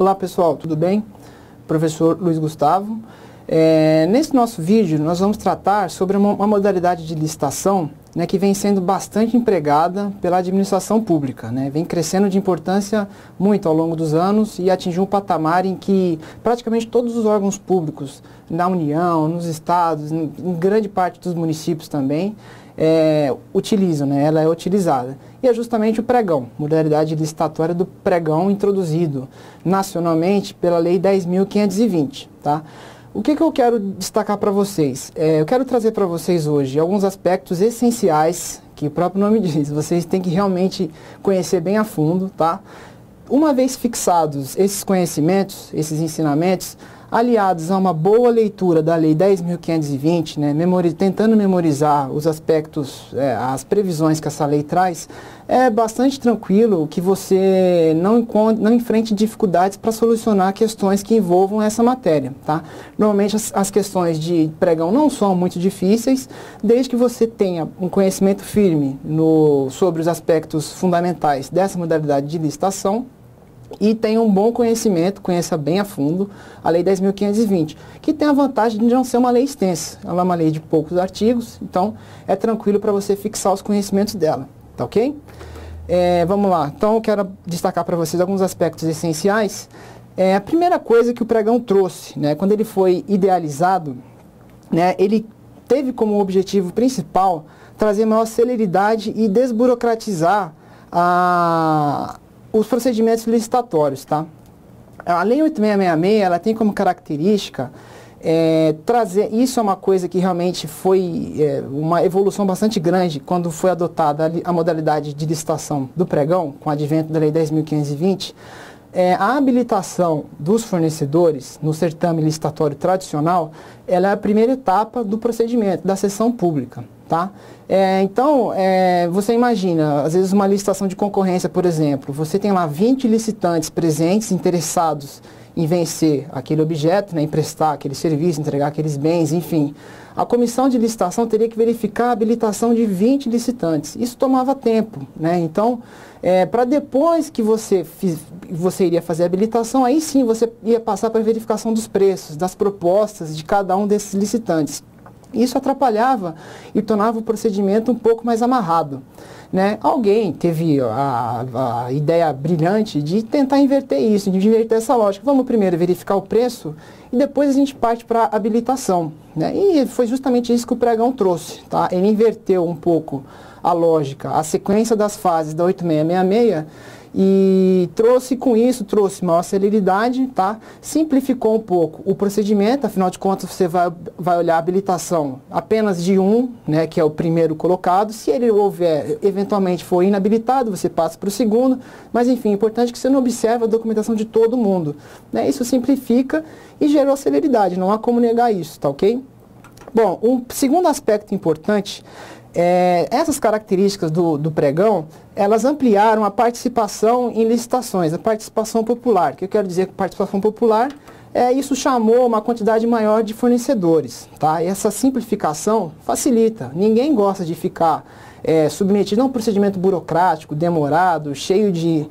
Olá pessoal, tudo bem? Professor Luiz Gustavo. Nesse nosso vídeo nós vamos tratar sobre uma modalidade de licitação, né, que vem sendo bastante empregada pela administração pública, né, vem crescendo de importância muito ao longo dos anos e atingiu um patamar em que praticamente todos os órgãos públicos na União, nos estados, em grande parte dos municípios também, utilizam, né, ela é utilizada. E é justamente o pregão, modalidade licitatória do pregão introduzido nacionalmente pela Lei 10.520, tá? O que eu quero destacar para vocês? Eu quero trazer para vocês hoje alguns aspectos essenciais, que o próprio nome diz, vocês têm que realmente conhecer bem a fundo, tá? Uma vez fixados esses conhecimentos, esses ensinamentos, aliados a uma boa leitura da Lei 10.520, né, tentando memorizar os aspectos, as previsões que essa lei traz, é bastante tranquilo que você não enfrente dificuldades para solucionar questões que envolvam essa matéria, tá? Normalmente as questões de pregão não são muito difíceis, desde que você tenha um conhecimento firme sobre os aspectos fundamentais dessa modalidade de licitação, e tenha um bom conhecimento, conheça bem a fundo a Lei 10.520, que tem a vantagem de não ser uma lei extensa. Ela é uma lei de poucos artigos, então é tranquilo para você fixar os conhecimentos dela, tá ok? Vamos lá, então eu quero destacar para vocês alguns aspectos essenciais. A primeira coisa que o pregão trouxe, né, quando ele foi idealizado, né, ele teve como objetivo principal trazer maior celeridade e desburocratizar os procedimentos licitatórios, tá? A Lei 8.666, ela tem como característica trazer, isso é uma coisa que realmente foi uma evolução bastante grande quando foi adotada a modalidade de licitação do pregão, com o advento da Lei 10.520, a habilitação dos fornecedores no certame licitatório tradicional, ela é a primeira etapa do procedimento, da sessão pública, tá? Então, você imagina, às vezes uma licitação de concorrência, por exemplo, você tem lá 20 licitantes presentes, interessados em vencer aquele objeto, né, em prestar aquele serviço, entregar aqueles bens, enfim. A comissão de licitação teria que verificar a habilitação de 20 licitantes. Isso tomava tempo, né? Então, para depois que você iria fazer a habilitação, aí sim você ia passar para a verificação dos preços, das propostas de cada um desses licitantes. Isso atrapalhava e tornava o procedimento um pouco mais amarrado, né? Alguém teve a ideia brilhante de tentar inverter isso, de inverter essa lógica. Vamos primeiro verificar o preço e depois a gente parte para a habilitação, né? E foi justamente isso que o pregão trouxe, tá? Ele inverteu um pouco a lógica, a sequência das fases da 8666 e trouxe maior celeridade, tá? Simplificou um pouco o procedimento, afinal de contas você vai olhar a habilitação apenas de um, né, que é o primeiro colocado. Se ele eventualmente for inabilitado, você passa para o segundo, mas enfim, é importante que você não observe a documentação de todo mundo, né? Isso simplifica e gerou celeridade, não há como negar isso, tá ok? Bom, um segundo aspecto importante, essas características do pregão, elas ampliaram a participação em licitações, a participação popular. O que eu quero dizer com participação popular? Isso chamou uma quantidade maior de fornecedores, tá? E essa simplificação facilita. Ninguém gosta de ficar submetido a um procedimento burocrático, demorado, cheio de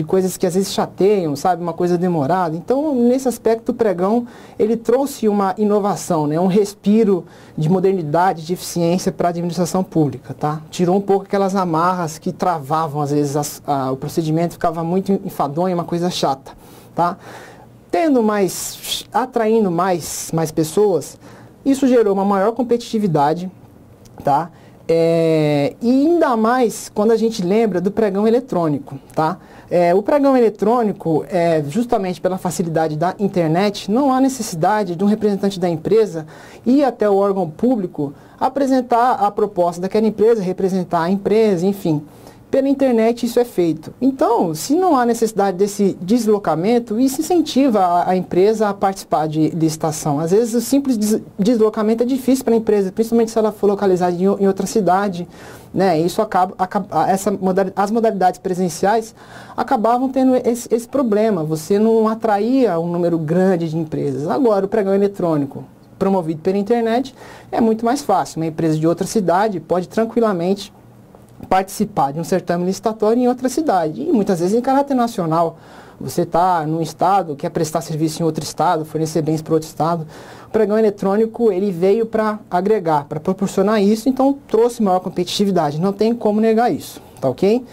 coisas que às vezes chateiam, sabe? Uma coisa demorada. Então, nesse aspecto, o pregão, ele trouxe uma inovação, né? Um respiro de modernidade, de eficiência para a administração pública, tá? Tirou um pouco aquelas amarras que travavam, às vezes, o procedimento ficava muito enfadonho, uma coisa chata, tá? Atraindo mais pessoas, isso gerou uma maior competitividade, tá? E ainda mais quando a gente lembra do pregão eletrônico, tá? O pregão eletrônico, justamente pela facilidade da internet, não há necessidade de um representante da empresa ir até o órgão público apresentar a proposta daquela empresa, representar a empresa, enfim. Pela internet isso é feito. Então, se não há necessidade desse deslocamento, isso incentiva a empresa a participar de licitação. Às vezes o simples deslocamento é difícil para a empresa, principalmente se ela for localizada em outra cidade, né? Isso as modalidades presenciais acabavam tendo esse problema. Você não atraía um número grande de empresas. Agora, o pregão eletrônico, promovido pela internet, é muito mais fácil. Uma empresa de outra cidade pode tranquilamente participar de um certame licitatório em outra cidade, e muitas vezes em caráter nacional. Você está num estado, quer prestar serviço em outro estado, fornecer bens para outro estado. O pregão eletrônico, ele veio para agregar, para proporcionar isso, então trouxe maior competitividade, não tem como negar isso, tá ok?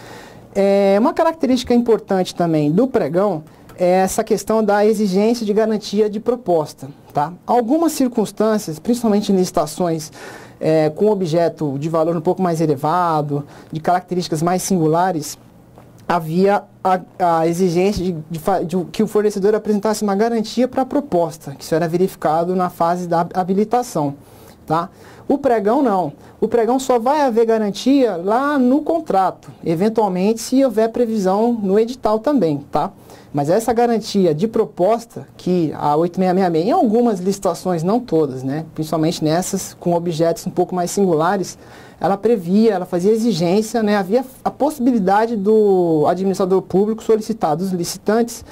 Uma característica importante também do pregão é essa questão da exigência de garantia de proposta, tá? Algumas circunstâncias, principalmente em licitações com objeto de valor um pouco mais elevado, de características mais singulares, havia a exigência de que o fornecedor apresentasse uma garantia para a proposta, que isso era verificado na fase da habilitação, tá? O pregão não. O pregão só vai haver garantia lá no contrato, eventualmente se houver previsão no edital também, tá? Mas essa garantia de proposta, que a 8666, em algumas licitações, não todas, né? Principalmente nessas com objetos um pouco mais singulares, ela previa, ela fazia exigência, né? Havia a possibilidade do administrador público solicitar dos licitantes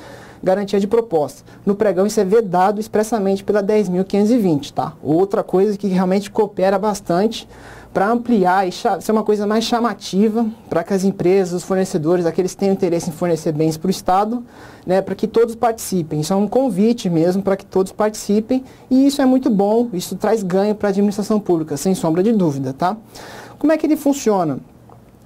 garantia de proposta. No pregão isso é vedado expressamente pela 10.520, tá? Outra coisa que realmente coopera bastante para ampliar e ser uma coisa mais chamativa para que as empresas, os fornecedores, aqueles que têm interesse em fornecer bens para o Estado, né, para que todos participem. Isso é um convite mesmo para que todos participem, e isso é muito bom, isso traz ganho para a administração pública, sem sombra de dúvida, tá? Como é que ele funciona?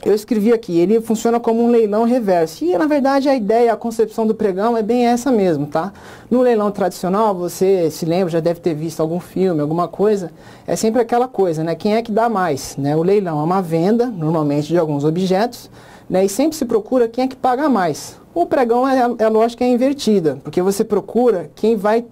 Eu escrevi aqui, ele funciona como um leilão reverso. E, na verdade, a ideia, a concepção do pregão é bem essa mesmo, tá? No leilão tradicional, você se lembra, já deve ter visto algum filme, alguma coisa, é sempre aquela coisa, né? Quem é que dá mais, né? O leilão é uma venda, normalmente, de alguns objetos, né? E sempre se procura quem é que paga mais. O pregão, a lógica é invertida, porque você procura quem vai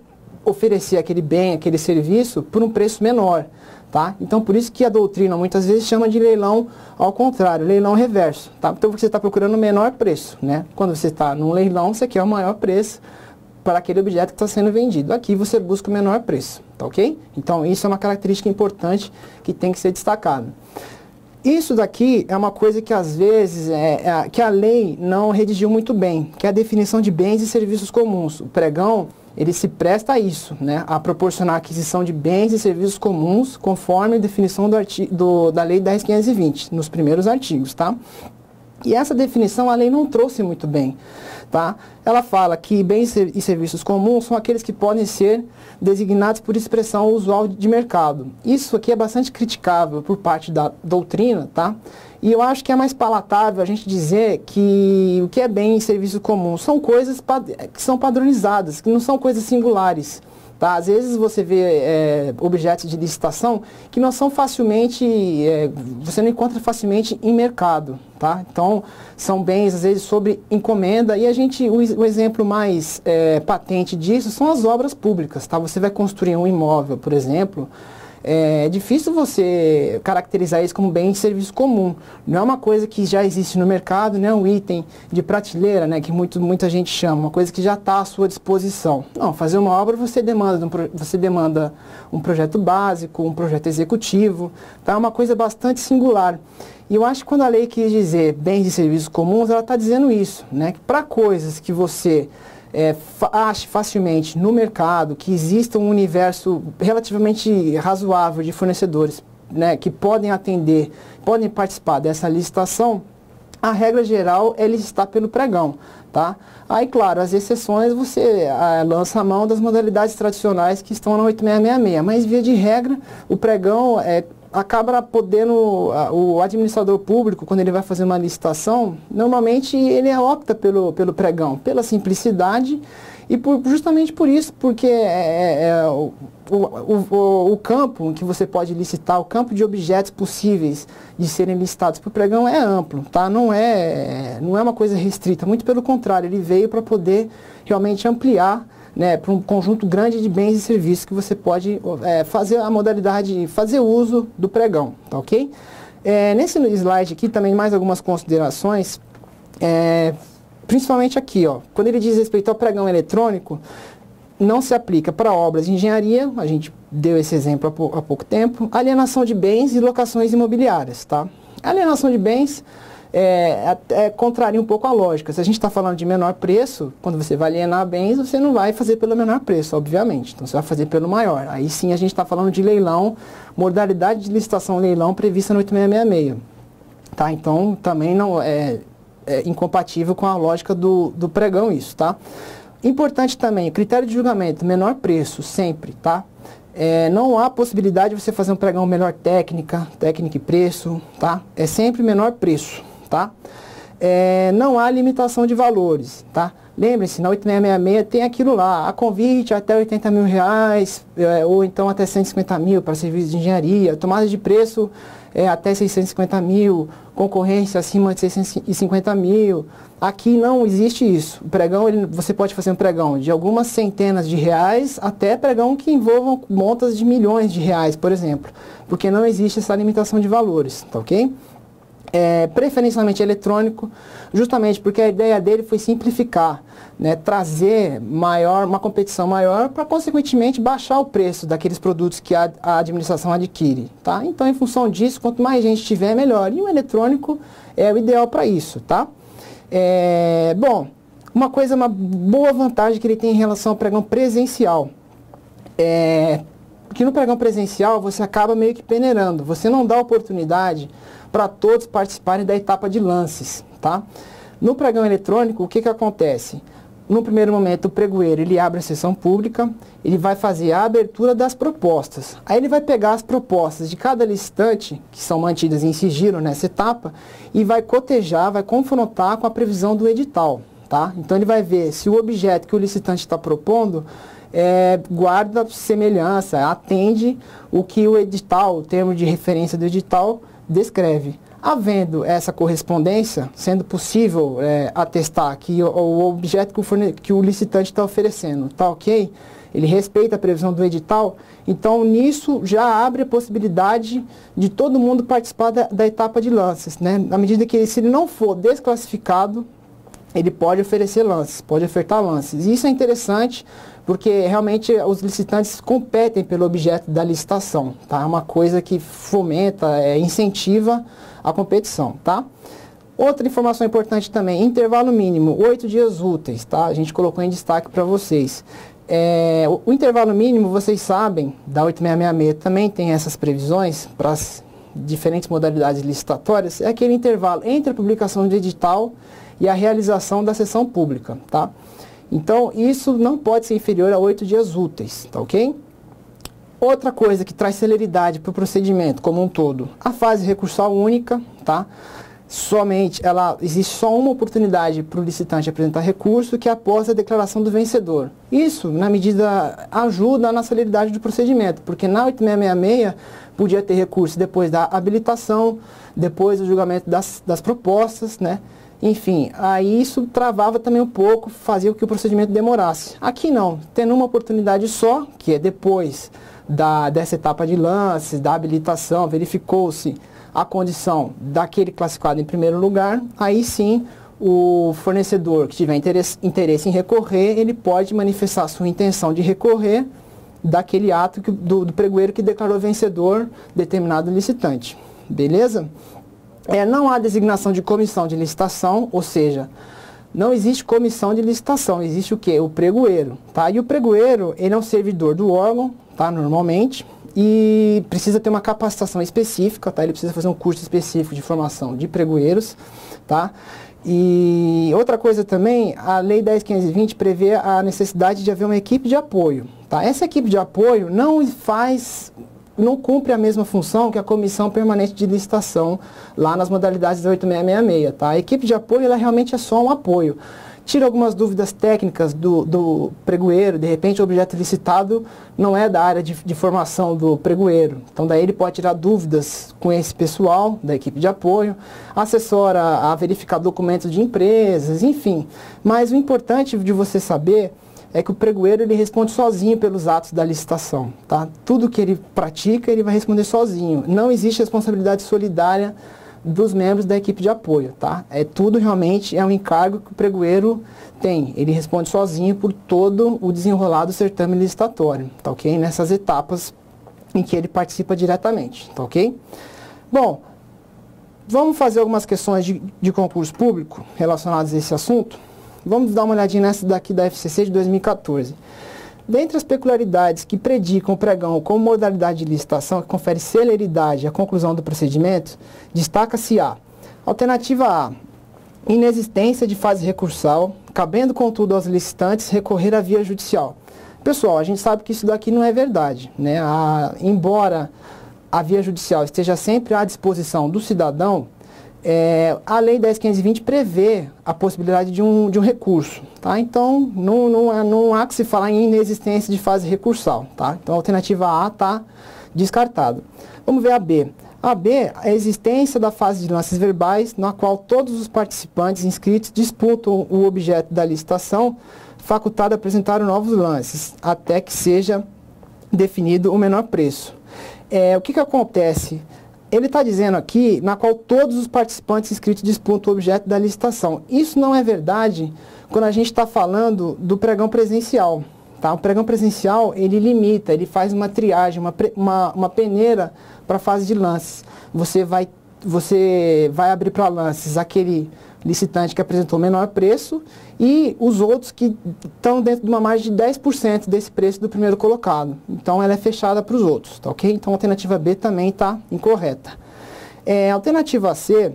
oferecer aquele bem, aquele serviço, por um preço menor. Tá? Então, por isso que a doutrina muitas vezes chama de leilão ao contrário, leilão reverso. Tá? Então, você está procurando o menor preço. Né? Quando você está num leilão, você quer o maior preço para aquele objeto que está sendo vendido. Aqui você busca o menor preço. Tá ok? Então, isso é uma característica importante que tem que ser destacada. Isso daqui é uma coisa que às vezes que a lei não redigiu muito bem, que é a definição de bens e serviços comuns. O pregão, ele se presta a isso, né, a proporcionar a aquisição de bens e serviços comuns conforme a definição da Lei 10.520, nos primeiros artigos, tá? E essa definição a lei não trouxe muito bem, tá? Ela fala que bens e serviços comuns são aqueles que podem ser designados por expressão usual de mercado. Isso aqui é bastante criticável por parte da doutrina, tá? E eu acho que é mais palatável a gente dizer que o que é bem e serviço comum são coisas que são padronizadas, que não são coisas singulares. Tá? Às vezes você vê objetos de licitação que não são facilmente, você não encontra facilmente em mercado. Tá? Então, são bens, às vezes, sob encomenda, e o exemplo mais patente disso são as obras públicas. Tá? Você vai construir um imóvel, por exemplo, é difícil você caracterizar isso como bem e serviço comum. Não é uma coisa que já existe no mercado, não é um item de prateleira, né, que muita gente chama, uma coisa que já está à sua disposição. Não, fazer uma obra você demanda um projeto básico, um projeto executivo, tá? É uma coisa bastante singular. E eu acho que quando a lei quis dizer bens e serviços comuns, ela está dizendo isso, né, que para coisas que você ache facilmente no mercado, que exista um universo relativamente razoável de fornecedores, né, que podem atender, podem participar dessa licitação, a regra geral é licitar pelo pregão. Tá? Aí, claro, as exceções você lança a mão das modalidades tradicionais que estão na 8666, mas via de regra o pregão acaba podendo, o administrador público, quando ele vai fazer uma licitação, normalmente ele opta pelo pregão, pela simplicidade e justamente por isso, porque o campo em que você pode licitar, o campo de objetos possíveis de serem licitados por pregão é amplo, tá? Não é uma coisa restrita, muito pelo contrário, ele veio para poder realmente ampliar, né, para um conjunto grande de bens e serviços que você pode fazer a modalidade, fazer uso do pregão, tá ok? Nesse slide aqui também mais algumas considerações, principalmente aqui, ó, quando ele diz respeito ao pregão eletrônico, não se aplica para obras de engenharia, a gente deu esse exemplo há pouco tempo, alienação de bens e locações imobiliárias, tá? Alienação de bens contraria um pouco a lógica. Se a gente está falando de menor preço, quando você vai alienar bens, você não vai fazer pelo menor preço, obviamente. Então, você vai fazer pelo maior. Aí sim a gente está falando de leilão, modalidade de licitação leilão prevista no 8666. tá? Então, também não é incompatível com a lógica do pregão isso, tá? Importante também, critério de julgamento, menor preço, sempre, tá? Não há possibilidade de você fazer um pregão melhor técnica e preço, tá? É sempre menor preço, tá? Não há limitação de valores, tá? Lembre-se, na 8666 tem aquilo lá, a convite até R$80 mil, ou então até 150 mil para serviços de engenharia, tomada de preço até 650 mil, concorrência acima de 650 mil. Aqui não existe isso. O pregão, você pode fazer um pregão de algumas centenas de reais até pregão que envolvam montas de milhões de reais, por exemplo, porque não existe essa limitação de valores, tá ok? Preferencialmente eletrônico, justamente porque a ideia dele foi simplificar, né, trazer uma competição maior para, consequentemente, baixar o preço daqueles produtos que a administração adquire. Tá? Então, em função disso, quanto mais gente tiver, melhor. E o eletrônico é o ideal para isso. Tá? Bom, uma boa vantagem que ele tem em relação ao pregão presencial que no pregão presencial você acaba meio que peneirando, você não dá oportunidade para todos participarem da etapa de lances, tá? No pregão eletrônico, o que acontece? No primeiro momento, o pregoeiro ele abre a sessão pública, ele vai fazer a abertura das propostas. Aí ele vai pegar as propostas de cada licitante, que são mantidas em sigilo nessa etapa, e vai cotejar, vai confrontar com a previsão do edital, tá? Então ele vai ver se o objeto que o licitante está propondo guarda semelhança, atende o que o edital, o termo de referência do edital, descreve. Havendo essa correspondência, sendo possível atestar que o objeto que o licitante está oferecendo está ok, ele respeita a previsão do edital, então nisso já abre a possibilidade de todo mundo participar da etapa de lances, né? Na medida que se ele não for desclassificado, ele pode oferecer lances, pode ofertar lances. E isso é interessante porque realmente os licitantes competem pelo objeto da licitação, tá? É uma coisa que fomenta, incentiva a competição, tá? Outra informação importante também, intervalo mínimo, 8 dias úteis, tá? A gente colocou em destaque para vocês. O intervalo mínimo, vocês sabem, da 8666 também tem essas previsões para as diferentes modalidades licitatórias, é aquele intervalo entre a publicação do edital e a realização da sessão pública, tá? Então, isso não pode ser inferior a 8 dias úteis, tá ok? Outra coisa que traz celeridade para o procedimento como um todo, a fase recursal única, tá? Existe só uma oportunidade para o licitante apresentar recurso, que é após a declaração do vencedor. Isso, na medida, ajuda na celeridade do procedimento, porque na 8666 podia ter recurso depois da habilitação, depois do julgamento das propostas, né? Enfim, aí isso travava também um pouco, fazia com que o procedimento demorasse. Aqui não, tendo uma oportunidade só, que é depois dessa etapa de lances, da habilitação, verificou-se a condição daquele classificado em primeiro lugar, aí sim o fornecedor que tiver interesse em recorrer, ele pode manifestar sua intenção de recorrer daquele ato do pregoeiro que declarou vencedor determinado licitante. Beleza? Não há designação de comissão de licitação, ou seja, não existe comissão de licitação, existe o quê? O pregoeiro, tá? E o pregoeiro, ele é um servidor do órgão, tá? Normalmente, e precisa ter uma capacitação específica, tá? Ele precisa fazer um curso específico de formação de pregoeiros, tá? E outra coisa também, a Lei 10.520 prevê a necessidade de haver uma equipe de apoio, tá? Essa equipe de apoio não cumpre a mesma função que a comissão permanente de licitação lá nas modalidades da 8666, tá? A equipe de apoio, ela realmente é só um apoio. Tira algumas dúvidas técnicas do pregoeiro, de repente o objeto licitado não é da área de formação do pregoeiro, então daí ele pode tirar dúvidas com esse pessoal da equipe de apoio, assessora a verificar documentos de empresas, enfim. Mas o importante de você saber é que o pregoeiro ele responde sozinho pelos atos da licitação, tá? Tudo que ele pratica, ele vai responder sozinho. Não existe responsabilidade solidária dos membros da equipe de apoio, tá? Tudo realmente é um encargo que o pregoeiro tem. Ele responde sozinho por todo o desenrolar do certame licitatório, tá ok? Nessas etapas em que ele participa diretamente, tá ok? Bom, vamos fazer algumas questões de concurso público relacionadas a esse assunto. Vamos dar uma olhadinha nessa daqui da FCC de 2014. Dentre as peculiaridades que predicam o pregão como modalidade de licitação que confere celeridade à conclusão do procedimento, destaca-se a Alternativa A, inexistência de fase recursal, cabendo contudo aos licitantes recorrer à via judicial. Pessoal, a gente sabe que isso daqui não é verdade, né? Embora a via judicial esteja sempre à disposição do cidadão, a Lei 10.520 prevê a possibilidade de um recurso, tá? Então, não há que se falar em inexistência de fase recursal, tá? Então, a alternativa A está descartada. Vamos ver a B. A B, a existência da fase de lances verbais, na qual todos os participantes inscritos disputam o objeto da licitação, facultado a apresentar novos lances, até que seja definido o menor preço. O que acontece? Ele está dizendo aqui, na qual todos os participantes inscritos disputam o objeto da licitação. Isso não é verdade quando a gente está falando do pregão presencial. Tá? O pregão presencial, ele limita, ele faz uma triagem, uma peneira para a fase de lances. Você vai abrir para lances aquele licitante que apresentou o menor preço e os outros que estão dentro de uma margem de 10% desse preço do primeiro colocado. Então, ela é fechada para os outros, tá ok? Então, a alternativa B também está incorreta. Alternativa C,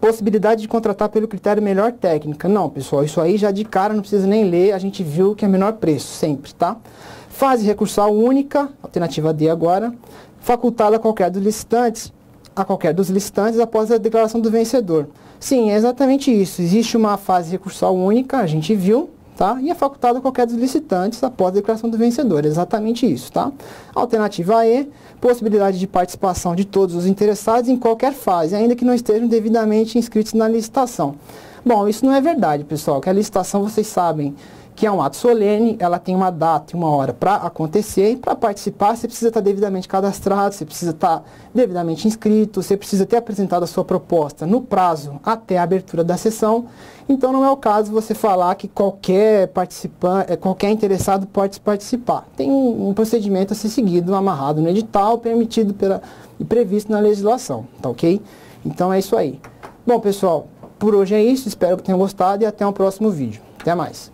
possibilidade de contratar pelo critério melhor técnica. Não, pessoal, isso aí já de cara não precisa nem ler, a gente viu que é menor preço, sempre, tá? Fase recursal única, alternativa D agora, facultada a qualquer dos licitantes após a declaração do vencedor. Sim, é exatamente isso. Existe uma fase recursal única, a gente viu, tá? E é facultada a qualquer dos licitantes após a declaração do vencedor. É exatamente isso, tá? Alternativa E, possibilidade de participação de todos os interessados em qualquer fase, ainda que não estejam devidamente inscritos na licitação. Bom, isso não é verdade, pessoal, que a licitação, vocês sabem, que é um ato solene, ela tem uma data e uma hora para acontecer, e para participar você precisa estar devidamente cadastrado, você precisa estar devidamente inscrito, você precisa ter apresentado a sua proposta no prazo até a abertura da sessão. Então não é o caso você falar que qualquer participante, qualquer interessado pode participar. Tem um procedimento a ser seguido, amarrado no edital, permitido e previsto na legislação, tá ok? Então é isso aí. Bom, pessoal, por hoje é isso, espero que tenham gostado e até um próximo vídeo. Até mais.